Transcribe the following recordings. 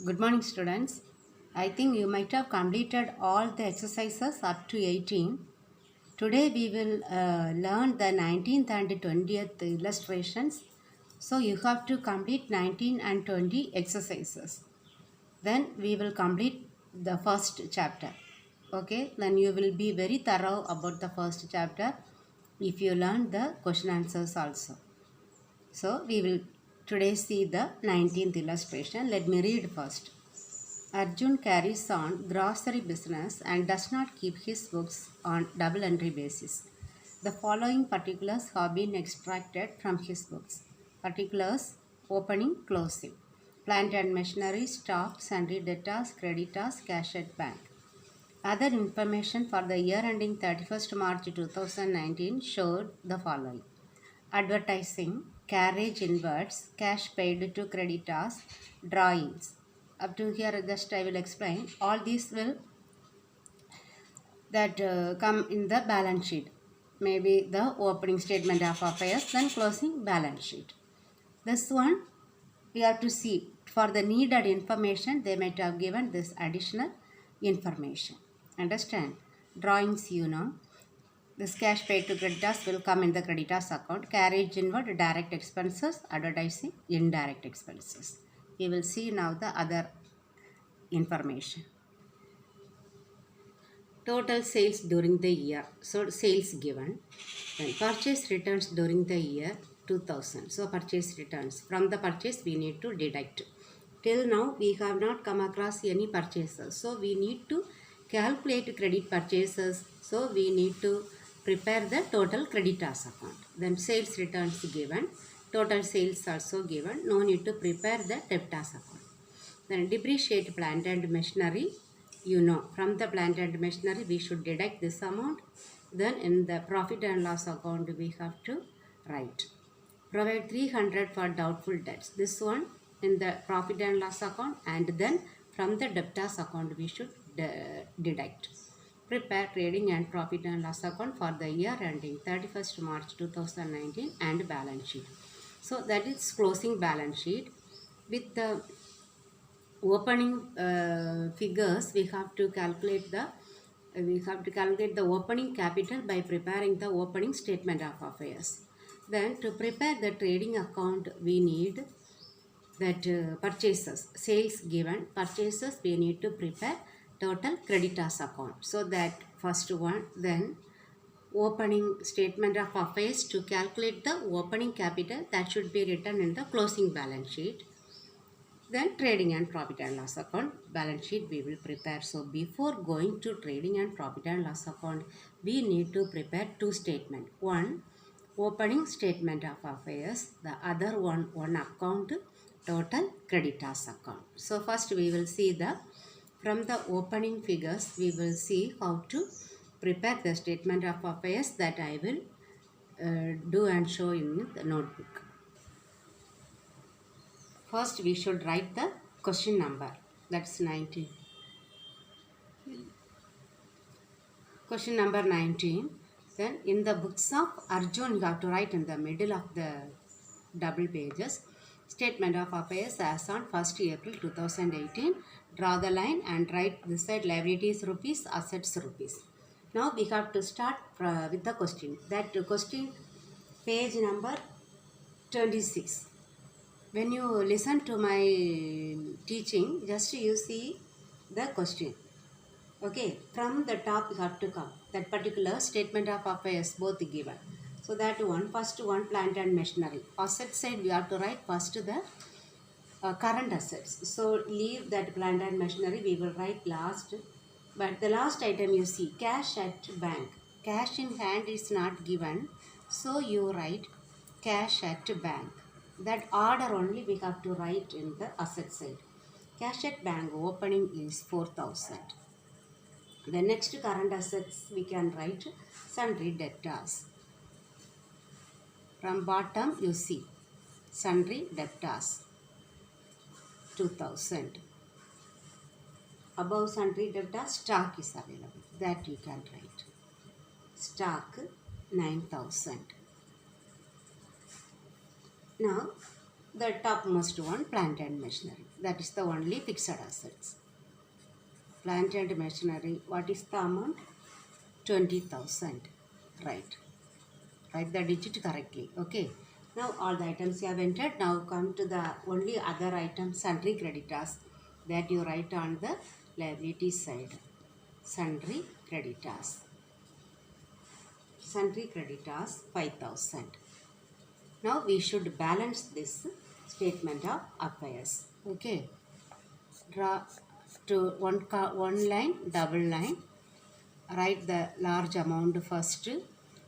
Good morning, students. I think you might have completed all the exercises up to 18. Today we will learn the 19th and 20th illustrations. So you have to complete 19 and 20 exercises. Then we will complete the first chapter. Okay, then you will be very thorough about the first chapter if you learn the question answers also. So we will today see the 19th illustration. Let me read first. Arjun carries on grocery business and does not keep his books on double entry basis. The following particulars have been extracted from his books. Particulars: opening, closing, plant and machinery, stock, sundry debtors, creditors, cash at bank. Other information for the year ending 31st March 2019 showed the following: advertising, carriage inwards, cash paid to creditors, drawings. Up to here, just I will explain. All these will come in the balance sheet. Maybe the opening statement of affairs, then closing balance sheet. This one we have to see. For the needed information, they might have given this additional information. Understand? Drawings, you know. This cash paid to creditors will come in the creditors account. Carriage inward, direct expenses, advertising, indirect expenses. We will see now the other information. Total sales during the year. So sales given. Then purchase returns during the year 2000. So purchase returns. From the purchase we need to deduct. Till now we have not come across any purchases. So we need to calculate credit purchases. So we need to prepare the total creditors account. Then sales returns given. Total sales also given. No need to prepare the debtors account. Then depreciate plant and machinery. You know, from the plant and machinery we should deduct this amount. Then in the profit and loss account we have to write. Provide 300 for doubtful debts. This one in the profit and loss account, and then from the debtors account we should deduct. Prepare trading and profit and loss account for the year ending 31st March 2019 and balance sheet. So that is closing balance sheet. With the opening figures, we have to calculate the opening capital by preparing the opening statement of affairs. Then to prepare the trading account we need that purchases, sales given, purchases we need to prepare total creditors account. So that first one. Then opening statement of affairs, to calculate the opening capital, that should be written in the closing balance sheet. Then trading and profit and loss account balance sheet we will prepare. So before going to trading and profit and loss account, we need to prepare two statements. One, opening statement of affairs. The other one account, total creditors account. So first we will see from the opening figures we will see how to prepare the statement of affairs, that I will do and show in the notebook. First we should write the question number, that's 19. Question number 19. Then in the books of Arjun you have to write in the middle of the double pages, statement of affairs as on 1st April 2018. Draw the line and write this side liabilities rupees, assets rupees. Now we have to start with the question. That question, page number 26. When you listen to my teaching, just you see the question. Okay, from the top you have to come. That particular statement of affairs both given. So that one, first one, plant and machinery. Asset side we have to write first the current assets. So leave that plant and machinery, we will write last. But the last item you see, cash at bank. Cash in hand is not given. So you write cash at bank. That order only we have to write in the asset side. Cash at bank opening is 4,000. The next current assets we can write sundry debtors. From bottom you see sundry debtors 2,000. Above sundry debtors, stock is available. That you can write. Stock 9,000. Now the topmost one, plant and machinery. that is the only fixed assets. Plant and machinery, what is the amount? 20,000. Right. Write the digit correctly. Okay. Now all the items you have entered. Now come to the only other item, sundry creditors, that you write on the liability side. Sundry creditors. Sundry creditors 5,000. Now we should balance this statement of affairs. Okay. Draw to one line, double line. Write the large amount first.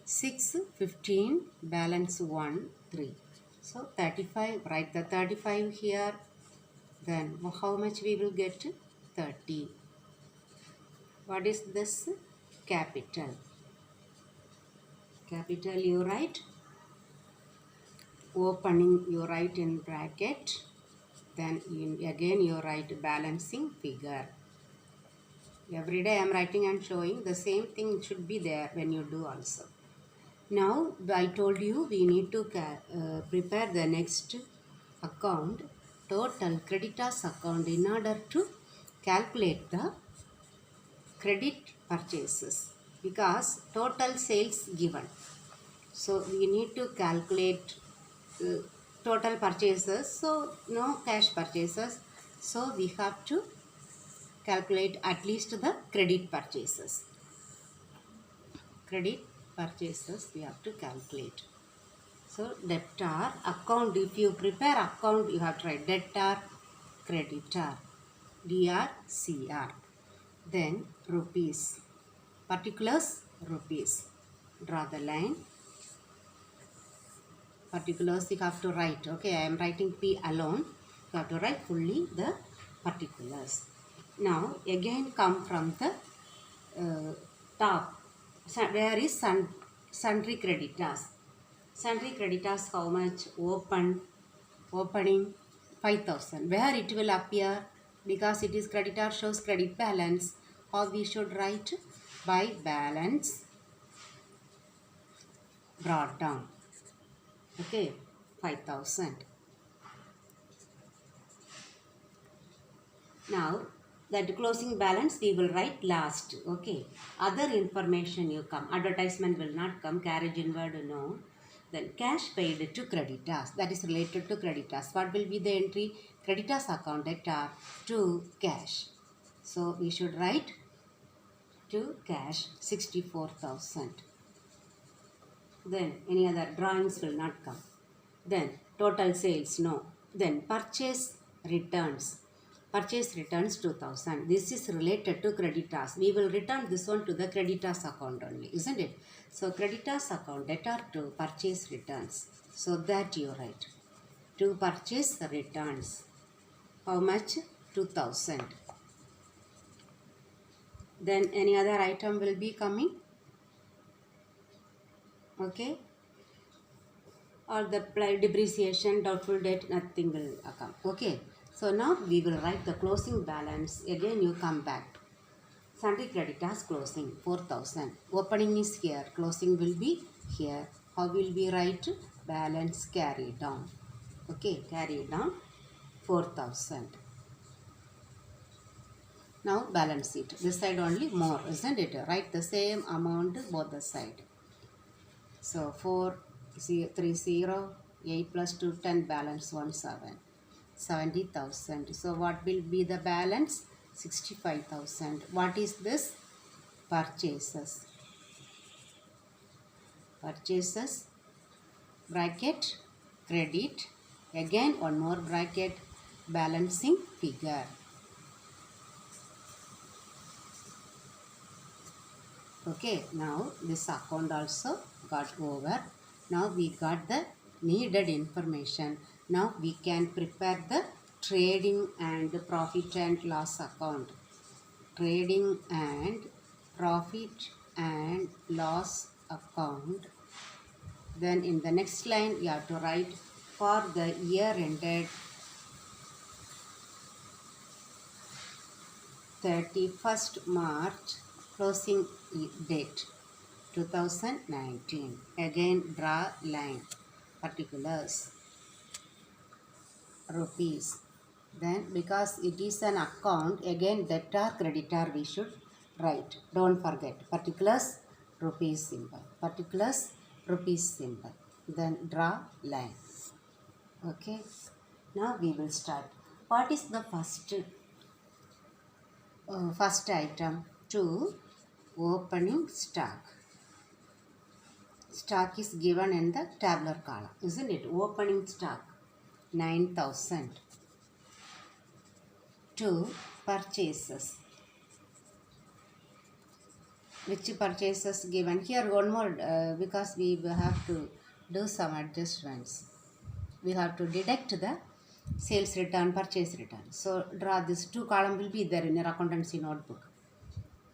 6, 15, balance 1, 3. So 35, write the 35 here. Then how much we will get? 30. What is this? Capital. Capital you write. Opening you write in bracket. Then again you write balancing figure. Every day I am writing and showing. The same thing should be there when you do also. Now I told you we need to prepare the next account, total creditors account, in order to calculate the credit purchases, because total sales given. So we need to calculate total purchases. So no cash purchases. So we have to calculate at least the credit purchases. Credit purchases we have to calculate. So debtor account, if you prepare account you have to write debtor, creditor, DRCR. Then rupees, particulars rupees. Draw the line. Particulars you have to write. Okay, I am writing P alone. You have to write fully the particulars. Now again come from the top. So where is sundry creditors? Sundry creditors how much? Opening 5,000. Where it will appear? Because it is creditor shows credit balance. How we should write? By balance brought down. Okay, 5,000. Now that closing balance we will write last. Okay, other information you come. Advertisement will not come. Carriage inward no. Then cash paid to creditors, that is related to creditors. What will be the entry? Creditors account debtor to cash. So we should write to cash 64,000. Then any other drawings will not come. Then total sales no. Then purchase returns. Purchase returns 2,000. This is related to creditors. We will return this one to the creditors account only, isn't it? So creditors account debtor to purchase returns. So that you write. To purchase returns. How much? 2,000. Then any other item will be coming. Okay. Or the depreciation, doubtful debt, nothing will come. Okay. So now we will write the closing balance. Again you come back. Sundry creditors closing 4,000. Opening is here. Closing will be here. How will we write? Balance carry down. Okay, carry down 4,000. Now balance sheet. This side only more, isn't it? Write the same amount both the side. So 430 8 plus 2 10 balance 17. 70,000. So what will be the balance? 65,000. What is this? Purchases. Purchases bracket credit. Again one more bracket balancing figure. Okay, now this account also got over. Now we got the needed information. Now we can prepare the trading and profit and loss account. Trading and profit and loss account. Then in the next line you have to write for the year ended 31st March closing date 2019. Again draw line. Particulars rupees. Then because it is an account, again debtor creditor we should write. Don't forget particulars rupees symbol. Particulars rupees symbol. Then draw line. Okay. Now we will start. What is the first item? To opening stock. Stock is given in the tabular column, isn't it? Opening stock 9,000. To purchases. Which purchases given here? One more because we have to do some adjustments. We have to deduct the sales return, purchase return. So draw this two column will be there in your accountancy notebook.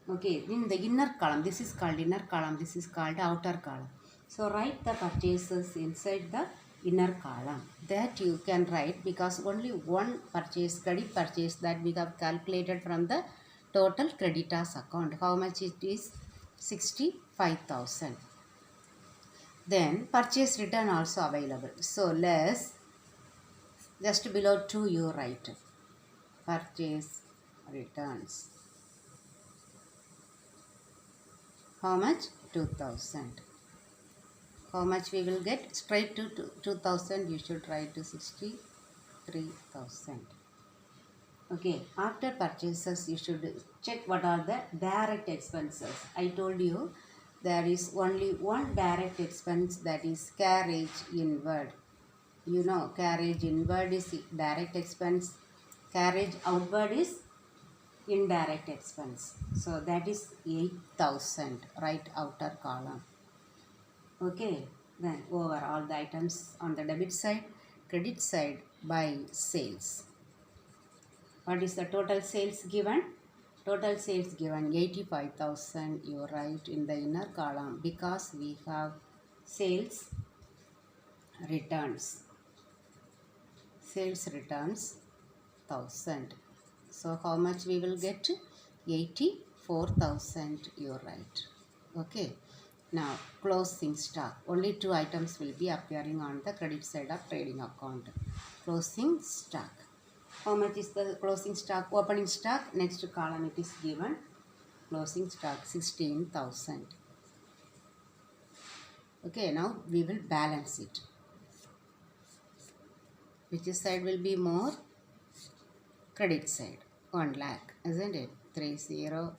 Okay, in the inner column, this is called inner column, this is called outer column. So write the purchases inside the inner column. That you can write because only one purchase, credit purchase, that we have calculated from the total creditors account. How much it is? 65,000. Then purchase return also available. So less, just below 2 you write purchase returns. How much? 2,000. How much we will get? Straight to 2,000 you should write to 63,000. Okay, after purchases you should check what are the direct expenses. I told you there is only one direct expense, that is carriage inward. You know, carriage inward is direct expense, carriage outward is indirect expense. So that is 8,000, right outer column. Okay, then over all the items on the debit side, credit side by sales. What is the total sales given? Total sales given 85,000 you write in the inner column because we have sales returns. Sales returns 1,000. So how much we will get? 84,000 you write. Okay. Now closing stock. Only two items will be appearing on the credit side of trading account. Closing stock. How much is the closing stock? Opening stock, next column it is given. Closing stock 16,000. Okay, now we will balance it. Which side will be more? Credit side. 1 lakh, isn't it? 30,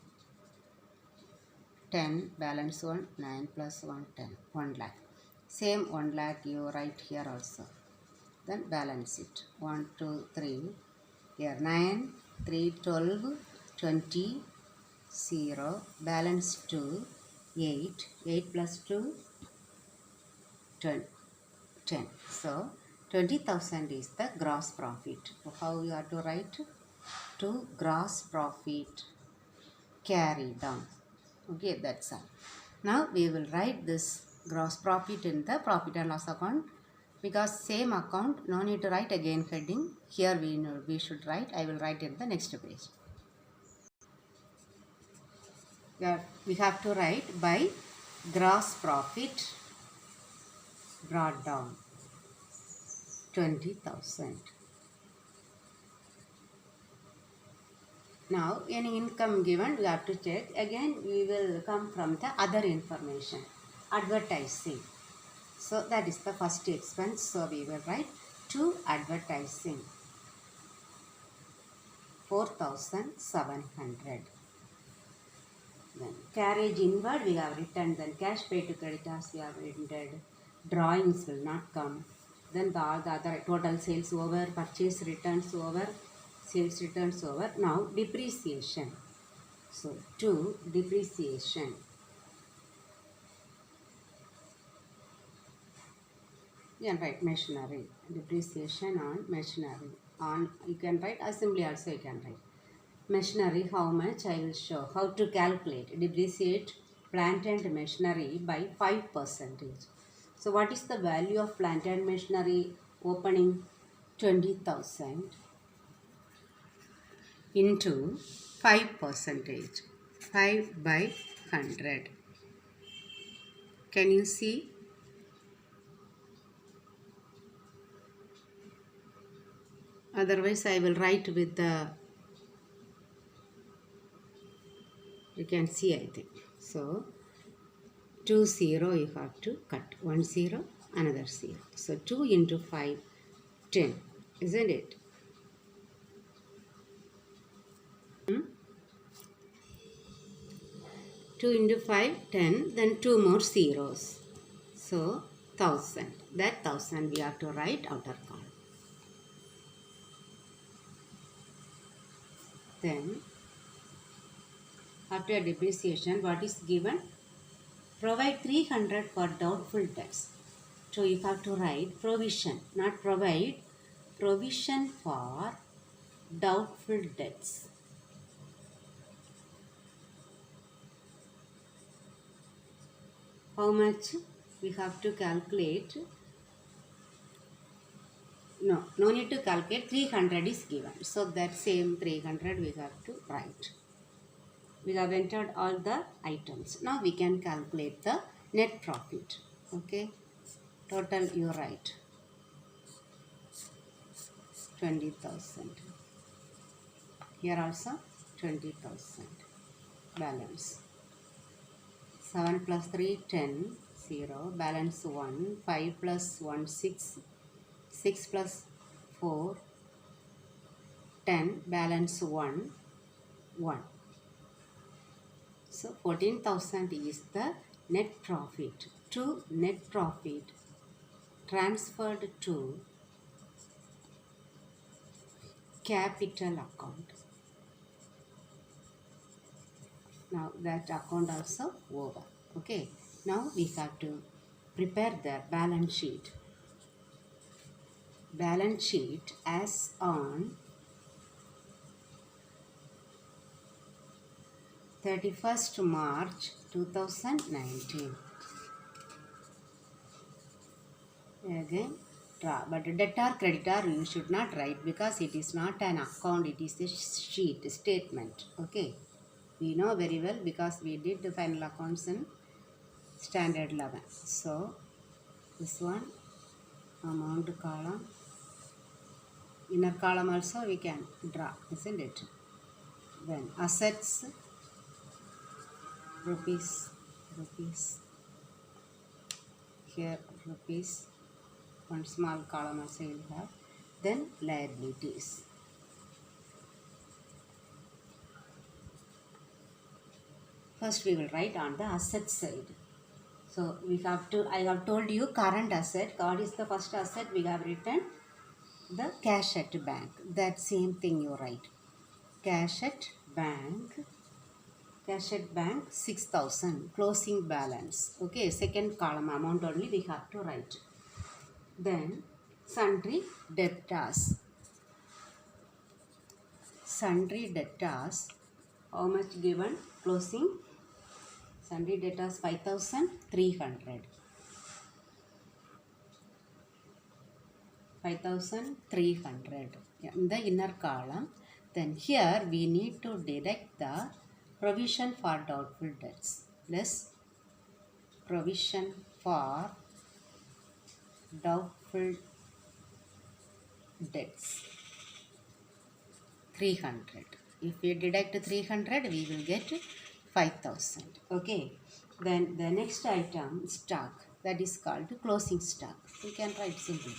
10, balance 1, 9 plus 1, 10. 1 lakh. Same 1 lakh you write here also. Then balance it. 1, 2, 3. Here 9, 3, 12, 20, 0. Balance 2, 8. 8 plus 2, 10. So 20,000 is the gross profit. How you have to write? To gross profit carry down. Okay, that's all. Now we will write this gross profit in the profit and loss account because same account, no need to write again heading. Here we should write. I will write in the next page. We have to write by gross profit brought down 20,000. Now any income given we have to check. Again we will come from the other information. Advertising. So that is the first expense. So we will write to advertising 4,700. Then carriage inward we have written. Then cash paid to creditors we have written. Drawings will not come. Then the other total sales over, purchase returns over, sales returns over. Now depreciation. So to depreciation. You can write machinery. Depreciation on machinery. On you can write assembly also you can write. Machinery how much I will show. How to calculate. Depreciate plant and machinery by 5%. So what is the value of plant and machinery? Opening 20,000 into 5%. 5 by 100. Can you see? Otherwise I will write with the, you can see I think. So 2 0 you have to cut. 1 0, another 0. So 2 into 5, 10. Isn't it? 2 into 5, 10. Then 2 more zeros. So 1000. That 1000 we have to write outer column. Then after depreciation, what is given? Provide 300 for doubtful debts. So you have to write provision, not provide, provision for doubtful debts. How much we have to calculate? No need to calculate. 300 is given. So that same 300 we have to write. We have entered all the items. Now we can calculate the net profit. Okay. Total you write 20,000. Here also 20,000. Balance. 7 plus 3, 10, 0. Balance 1. 5 plus 1, 6. 6 plus 4, 10. Balance 1, 1. So 14,000 is the net profit. To net profit transferred to capital account. Now that account also over. Okay. Now we have to prepare the balance sheet. Balance sheet as on 31st March 2019. Again draw. But debtor creditor you should not write because it is not an account, it is a sheet, statement. Okay. We know very well because we did the final accounts in standard 11. So this one amount column, inner column also we can draw, isn't it? Then assets rupees, here rupees, one small column also will have. Then liabilities. First we will write on the asset side. So we have to, I have told you current asset. What is the first asset? We have written the cash at bank. That same thing you write. Cash at bank. Cash at bank 6,000. Closing balance. Okay, second column amount only we have to write. Then sundry debtors. Sundry debtors. How much given? Closing. Sundry debtors 5,300. 5,300 in the inner column. Then here we need to deduct the provision for doubtful debts plus provision for doubtful debts 300. If we deduct 300 we will get 5,000. Okay. Then the next item stock, that is called closing stock. We can write simply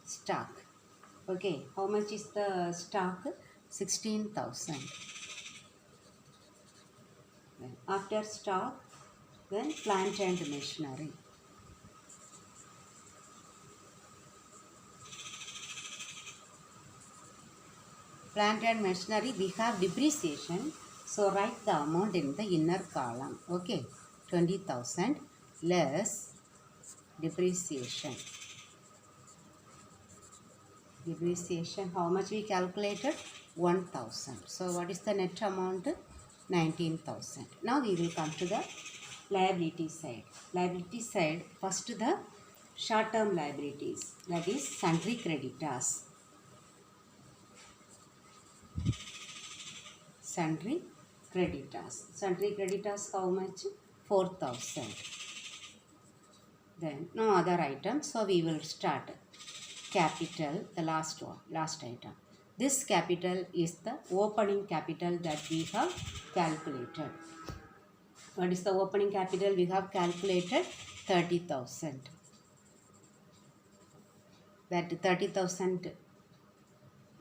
stock. Okay. How much is the stock? 16,000. After stock, then plant and machinery. Plant and machinery we have depreciation. So write the amount in the inner column. Okay. 20,000 less depreciation. Depreciation, how much we calculated? 1,000. So what is the net amount? 19,000. Now we will come to the liability side. Liability side, first the short-term liabilities, that is sundry creditors. Sundry creditors. Sundry creditors how much? 4,000. Then no other items, so we will start capital, the last one, last item. This capital is the opening capital that we have calculated. What is the opening capital? We have calculated 30,000. That 30,000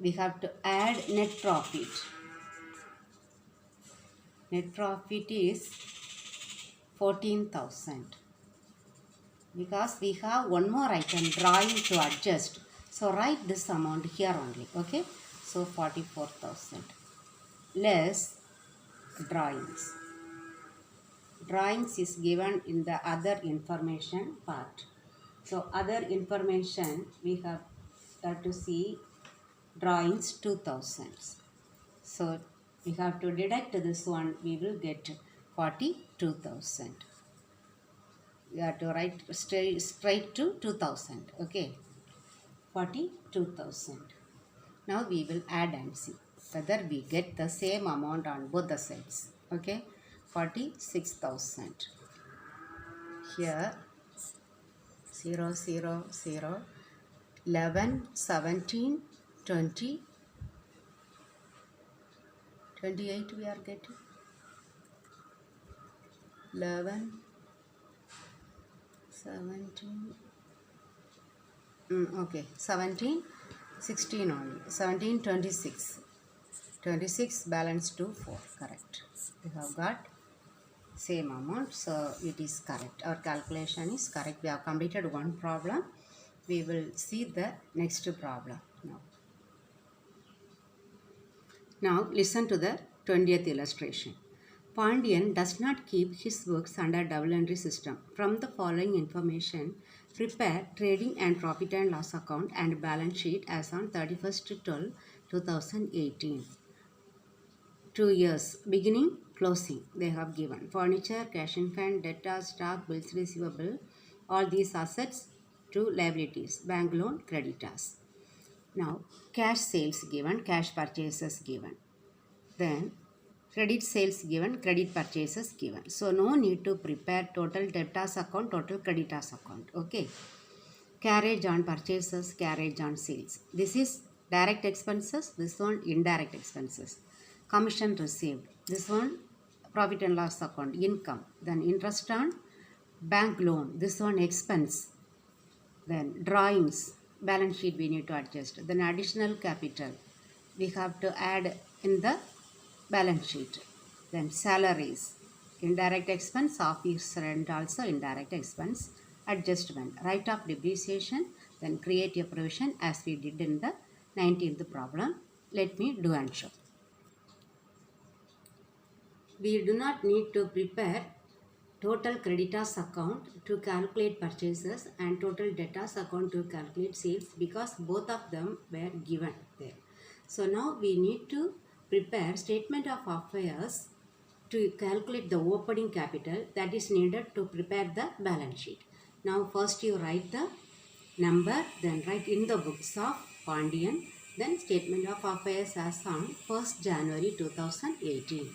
we have to add net profit. Net profit is 14,000. Because we have one more item, drawing, to adjust. So write this amount here only. Okay. So 44,000 less drawings. Drawings is given in the other information part. So other information we have to see drawings 2000. So we have to deduct this one. We will get 42,000. We have to write straight to 2000. Okay. 42,000. Now we will add and see whether we get the same amount on both the sides. Okay. 46,000. Here 0, 0, 0, 11, 17, 20, 28 we are getting. 11, 17, okay, 17, 16 only. 17, 26. 26 balance to 4, correct. We have got same amount, so it is correct. Our calculation is correct. We have completed one problem. We will see the next problem now. Now listen to the 20th illustration. Pandian does not keep his books under double entry system. From the following information, prepare trading and profit and loss account and balance sheet as on 31st/12/2018. 2 years, beginning, closing, they have given. Furniture, cash in hand, debtors, stock, bills receivable, all these assets to liabilities, bank loan, creditors. Now, cash sales given, cash purchases given. Then, credit sales given, credit purchases given. So, no need to prepare total debtors account, total creditors account. Okay. Carriage on purchases, carriage on sales. This is direct expenses, this one indirect expenses. Commission received, this one profit and loss account, income. Then interest on bank loan, this one expense. Then drawings, balance sheet we need to adjust. Then additional capital we have to add in the balance sheet. Then salaries, indirect expense, office rent also indirect expense. Adjustment, write off depreciation, then create a provision as we did in the 19th problem. Let me do and show. We do not need to prepare total creditors account to calculate purchases and total debtors account to calculate sales because both of them were given there. So now we need to prepare statement of affairs to calculate the opening capital that is needed to prepare the balance sheet. Now first you write the number, then write in the books of Pandian, then statement of affairs as on 1st January 2018.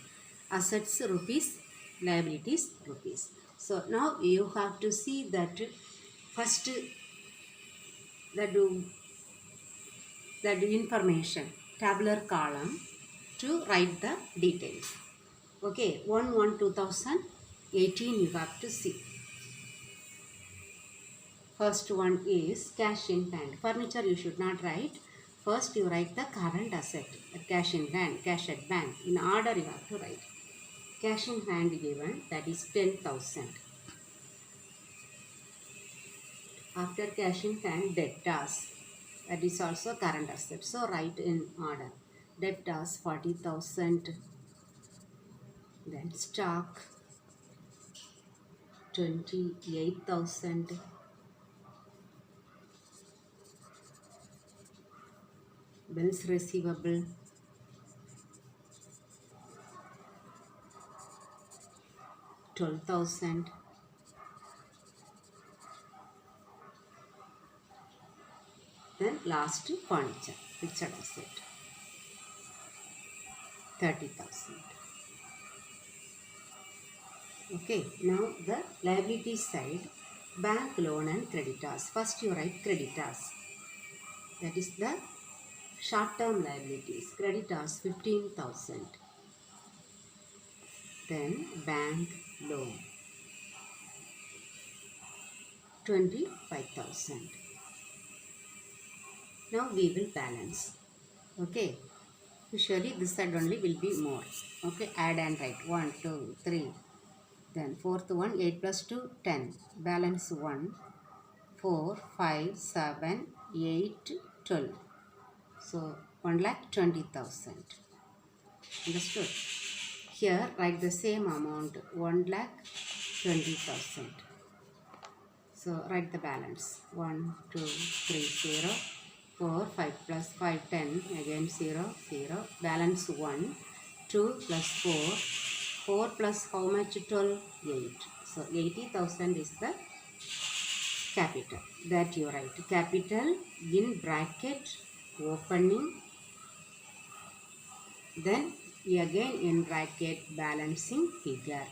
Assets rupees, liabilities rupees. So now you have to see that first that information, tabular column to write the details. Okay, 1/1/2018 you have to see. First one is cash in hand. Furniture you should not write. First you write the current asset, cash in hand, cash at bank. In order you have to write. Cash in hand given, that is 10,000. After cash in hand, debtors, that is also current asset. So write in order. Debtors 40,000. Then stock 28,000. Bills receivable 12,000. Then last furniture, fixed asset 30,000. Okay, now the liability side, bank loan and creditors. First you write creditors. That is the Short-term liabilities, creditors 15,000. Then bank loan 25,000. Now we will balance. Okay. Usually this side only will be more. Okay. Add and write. 1, 2, 3. Then fourth one 8 plus 2 10. Balance 1. 4, 5, 7, 8, 12. So 1,20,000. Understood? Here write the same amount 1,20,000. So write the balance 1, 2, 3, 0, 4, 5 plus 5, 10, again 0, 0, balance 1, 2 plus 4, 4 plus how much 12, 8. So 80,000 is the capital that you write. Capital in bracket opening, then again in bracket balancing figure.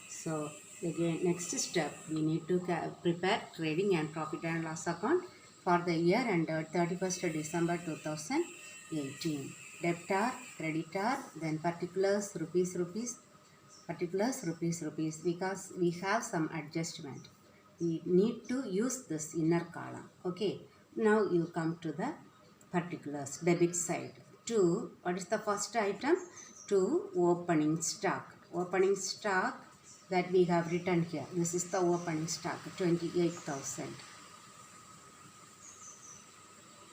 So again next step we need to prepare trading and profit and loss account for the year ended 31st December 2018. Debtor, creditor, then particulars rupees, particulars rupees, because we have some adjustment. We need to use this inner column. Okay, now you come to the particulars, debit side. To, what is the first item? To opening stock. Opening stock that we have written here. This is the opening stock, 28,000.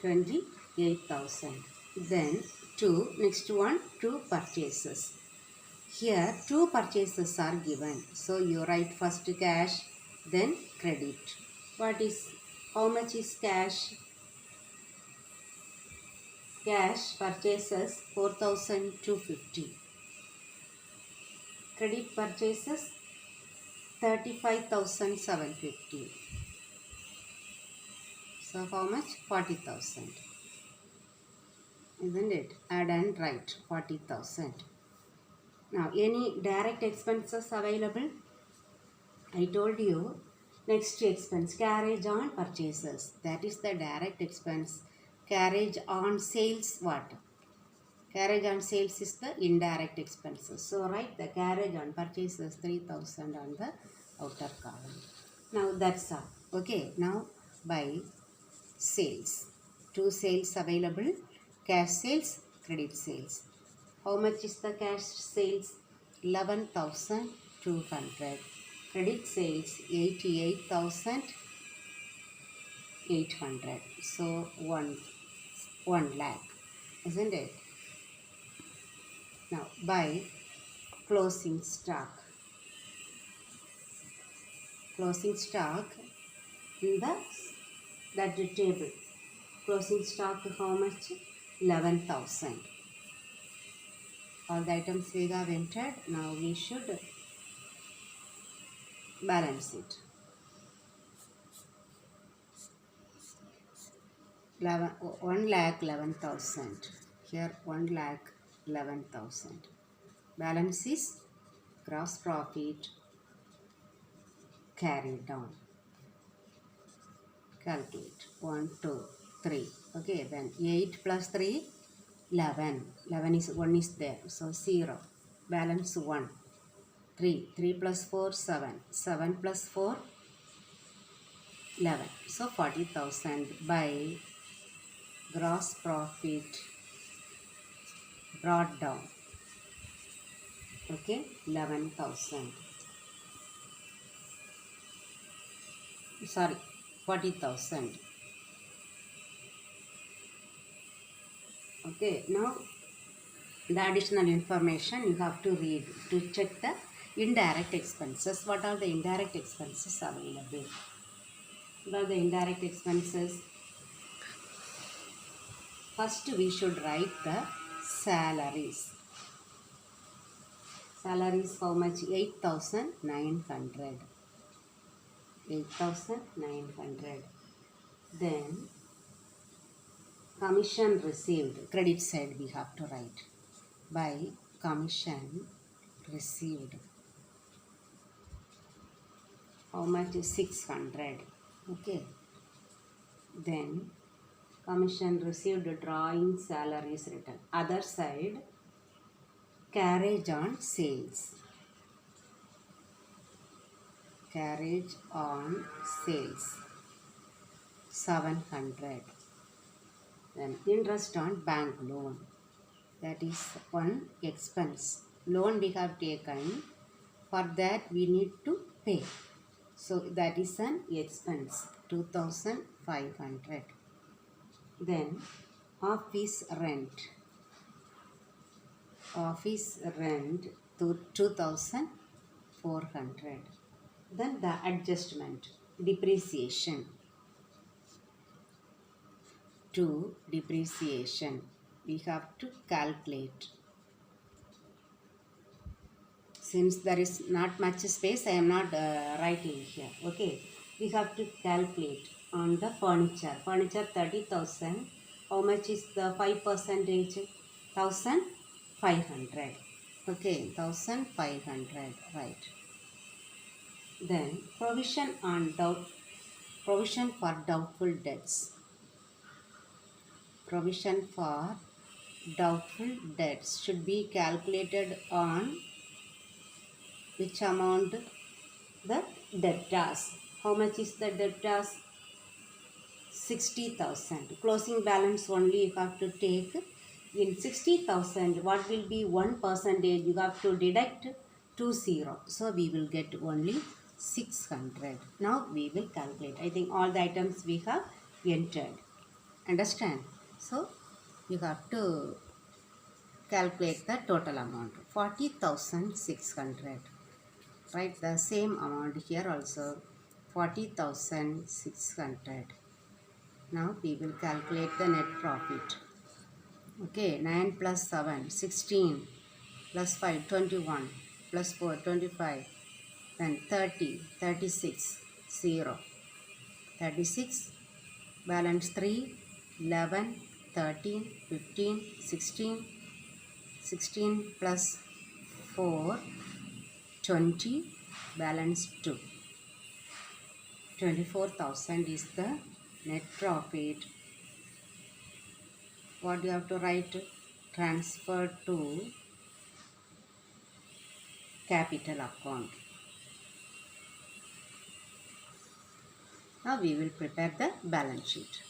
28,000. Then to, next one, two purchases. Here two purchases are given. So you write first cash, then credit. What is, how much is cash? Cash purchases 4,250. Credit purchases 35,750. So how much? 40,000. Isn't it? Add and write 40,000. Now any direct expenses available? I told you next expense, carriage on purchases. That is the direct expense. Carriage on sales, what? Carriage on sales is the indirect expenses. So write the carriage on purchases 3,000 on the outer column. Now that's all. Okay. Now by sales. Two sales available. Cash sales, credit sales. How much is the cash sales? 11,200. Credit sales 88,800. So 1 lakh. Isn't it? Now by closing stock. Closing stock in that table. Closing stock how much? 11,000. All the items we have entered. Now we should balance it. 1,11,000. Here 1,11,000. Balance is gross profit carried down. Calculate 1, 2, 3. Okay, then 8 plus 3, 11. 11 is 1 is there, so 0. Balance 1. 3. 3 plus 4, 7. 7 plus 4, 11. So 40,000 by gross profit brought down. Okay, 11,000. Sorry, 40,000. Okay, now the additional information you have to read to check the indirect expenses. What are the indirect expenses available? What are the indirect expenses? First we should write the salaries. Salaries how much? 8,900. 8,900. Then commission received, credit side we have to write. By commission received. How much is 600? Okay. Then commission received drawing salary is written. Other side, carriage on sales. Carriage on sales 700. Then interest on bank loan, that is one expense. Loan we have taken, for that we need to pay. So that is an expense 2500. Then office rent. Office rent to 2400. Then the adjustment, depreciation. To depreciation we have to calculate. Since there is not much space, I am not writing here. Okay, we have to calculate on the furniture. Furniture 30,000. How much is the 5%? 1500. Okay, 1500. Right. Then provision for doubtful debts. Provision for doubtful debts should be calculated on which amount? The debtors. How much is the debtors? 60,000. Closing balance only you have to take. In 60,000, what will be 1%? You have to deduct 20. So we will get only 600. Now we will calculate. I think all the items we have entered. Understand? So you have to calculate the total amount. 40,600. Write the same amount here also, 40,600. Now we will calculate the net profit. Okay, 9 plus 7, 16, plus 5, 21, plus 4, 25, then 30, 36, 0. 36, balance 3, 11, 13, 15, 16, 16 plus 4, 20, balance 2. 24,000 is the net profit. What you have to write? Transfer to capital account. Now we will prepare the balance sheet.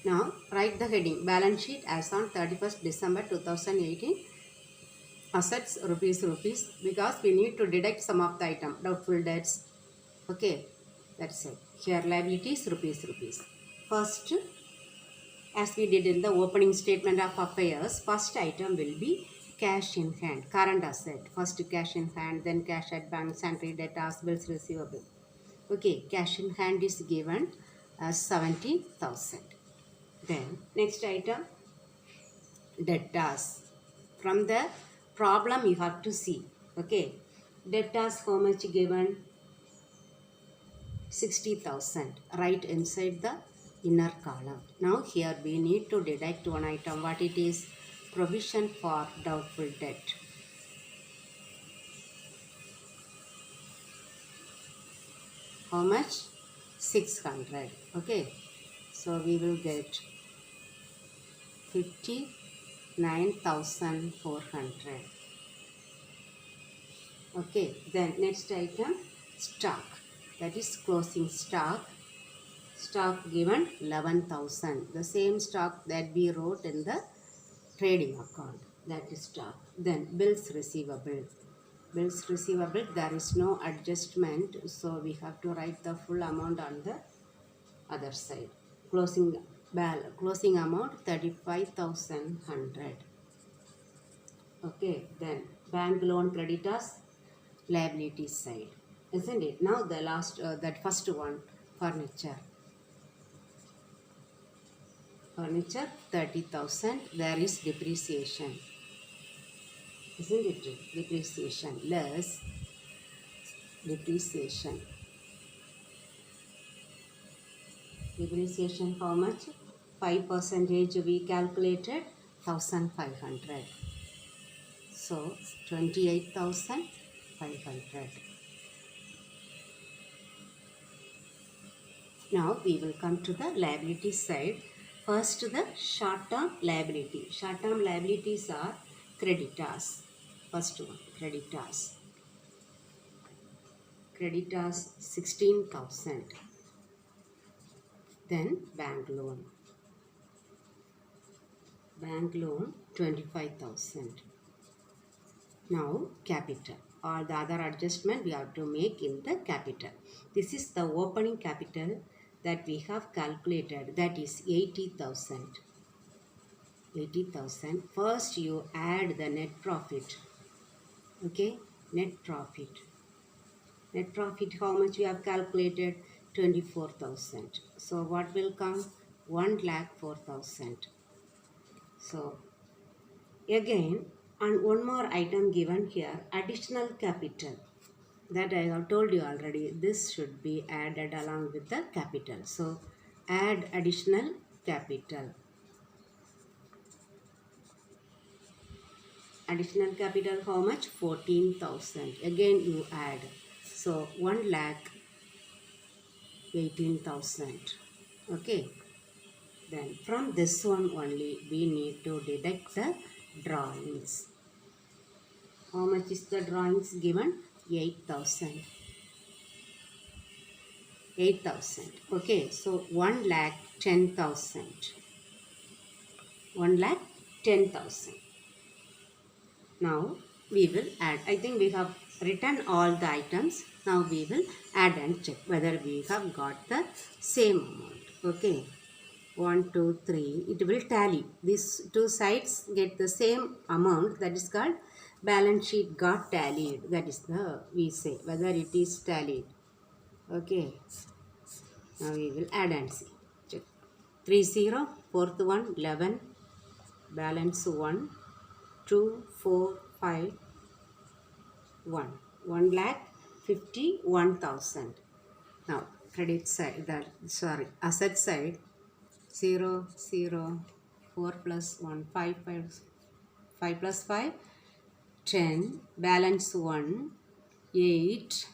Now write the heading, balance sheet as on 31st December 2018. Assets rupees, because we need to deduct some of the item, doubtful debts. Okay, that's it. Here liabilities rupees. First, as we did in the opening statement of affairs, first item will be cash in hand, current asset. First cash in hand, then cash at bank, sundry debtors, bills receivable. Okay, cash in hand is given as 70,000. Then next item, debtors. From the problem you have to see. Okay, debtors how much given? 60,000. Right inside the inner column. Now here we need to deduct one item. What it is? Provision for doubtful debt. How much? 600. Okay, so we will get 59,400. Okay, then next item, stock. That is closing stock. Stock given 11,000. The same stock that we wrote in the trading account. That is stock. Then bills receivable. Bills receivable, there is no adjustment. So we have to write the full amount on the other side. Closing amount 35,100. Okay, then bank loan creditors, liability side, isn't it? Now the last, that first one, furniture. Furniture 30,000. There is depreciation, isn't it? Depreciation less depreciation. Depreciation how much? 5% we calculated, 1,500. So 28,500. Now we will come to the liability side. First, the short-term liability. Short-term liabilities are creditors. First one, creditors. Creditors 16,000. Then bank loan. Bank loan 25,000. Now capital. All the other adjustment we have to make in the capital. This is the opening capital that we have calculated, that is 80,000. 80,000. First you add the net profit. Okay, net profit. Net profit, how much we have calculated? 24,000. So what will come? 1,04,000. So again, and one more item given here, additional capital. That I have told you already. This should be added along with the capital. So add additional capital. Additional capital how much? 14,000. Again you add. So 1,18,000. Okay. Then from this one only we need to deduct the drawings. How much is the drawings given? 8,000. 8,000. Okay. So 1,10,000. 1,10,000. Now we will add. I think we have written all the items. Now we will add and check whether we have got the same amount. Okay. 1, 2, 3. It will tally. These two sides get the same amount. That is called balance sheet got tallied. That is the, we say whether it is tallied. Okay. Now we will add and see. Check. 3, 0. Fourth one 11. Balance 1. 2, 4, 5, 1. 1,51,000. Now credit side, asset side, 0, 0, 4 plus 1, 5 plus 5, 10, balance 1, 8,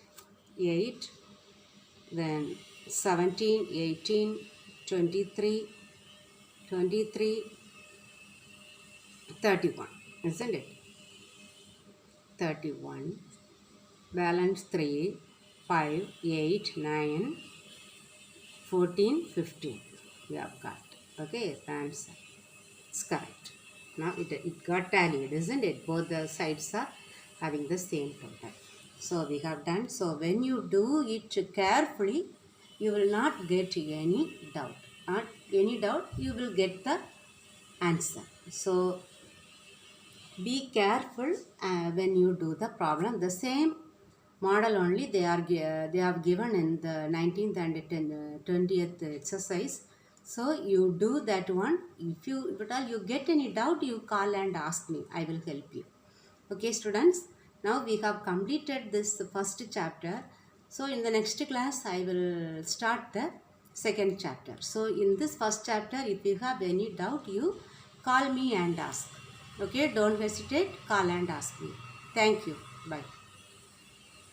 then 17, 18, 23, 31. Isn't it? 31. Balance 3, 5, 8, 9, 14, 15. We have got. Okay, the answer. It's correct. Now it got tallied, isn't it? Both the sides are having the same total. So we have done. So when you do it carefully, you will not get any doubt. Not any doubt, you will get the answer. So be careful when you do the problem. The same model only they have given in the 19th and 20th exercise. So you do that one. If you get any doubt, you call and ask me. I will help you. Okay, students. Now we have completed this first chapter. So in the next class, I will start the second chapter. So in this first chapter, if you have any doubt, you call me and ask. Okay, don't hesitate, call and ask me. Thank you. Bye.